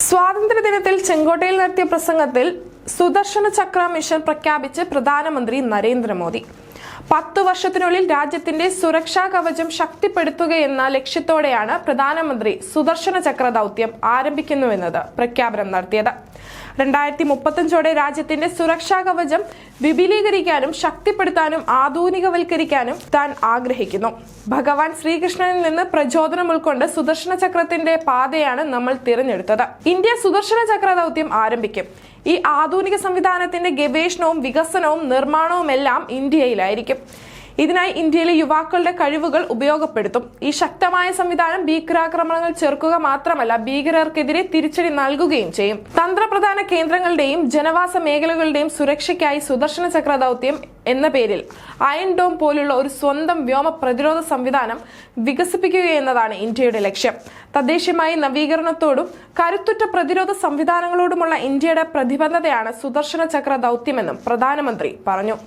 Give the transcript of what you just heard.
സ്വാതന്ത്ര്യദിനത്തിൽ ചെങ്കോട്ടയിൽ നടത്തിയ പ്രസംഗത്തിൽ സുദർശന ചക്ര മിഷൻ പ്രഖ്യാപിച്ച് പ്രധാനമന്ത്രി നരേന്ദ്രമോദി 10 വർഷത്തിനുള്ളിൽ രാജ്യത്തിന്റെ സുരക്ഷാ കവചം ശക്തിപ്പെടുത്തുകയെന്ന ലക്ഷ്യത്തോടെയാണ് പ്രധാനമന്ത്രി സുദർശന ചക്ര ദൗത്യം ആരംഭിക്കുന്നുവെന്നത് പ്രഖ്യാപനം നടത്തിയത്. 2035ഓടെ രാജ്യത്തിന്റെ സുരക്ഷാ കവചം വിപുലീകരിക്കാനും ശക്തിപ്പെടുത്താനും ആധുനികവൽക്കരിക്കാനും താൻ ആഗ്രഹിക്കുന്നു. ഭഗവാൻ ശ്രീകൃഷ്ണനിൽ നിന്ന് പ്രചോദനം ഉൾക്കൊണ്ട് സുദർശന ചക്രത്തിന്റെ പാതയാണ് നമ്മൾ തിരഞ്ഞെടുത്തത്. ഇന്ത്യ സുദർശന ചക്ര ദൗത്യം ആരംഭിക്കും. ഈ ആധുനിക സംവിധാനത്തിന്റെ ഗവേഷണവും വികസനവും നിർമ്മാണവും എല്ലാം ഇന്ത്യയിലായിരിക്കും. ഇതിനായി ഇന്ത്യയിലെ യുവാക്കളുടെ കഴിവുകൾ ഉപയോഗപ്പെടുത്തും. ഈ ശക്തമായ സംവിധാനം ഭീകരാക്രമണങ്ങൾ ചെറുക്കുക മാത്രമല്ല, ഭീകരർക്കെതിരെ തിരിച്ചടി നൽകുകയും ചെയ്യും. തന്ത്രപ്രധാന കേന്ദ്രങ്ങളുടെയും ജനവാസ മേഖലകളുടെയും സുരക്ഷയ്ക്കായി സുദർശന ചക്ര ദൗത്യം എന്ന പേരിൽ അയൺ ഡോം പോലുള്ള ഒരു സ്വന്തം വ്യോമ പ്രതിരോധ സംവിധാനം വികസിപ്പിക്കുക എന്നതാണ് ഇന്ത്യയുടെ ലക്ഷ്യം. തദ്ദേശീയമായി നവീകരണത്തോടും കരുത്തുറ്റ പ്രതിരോധ സംവിധാനങ്ങളോടുമുള്ള ഇന്ത്യയുടെ പ്രതിബദ്ധതയാണ് സുദർശന ചക്ര ദൗത്യമെന്നും പ്രധാനമന്ത്രി പറഞ്ഞു.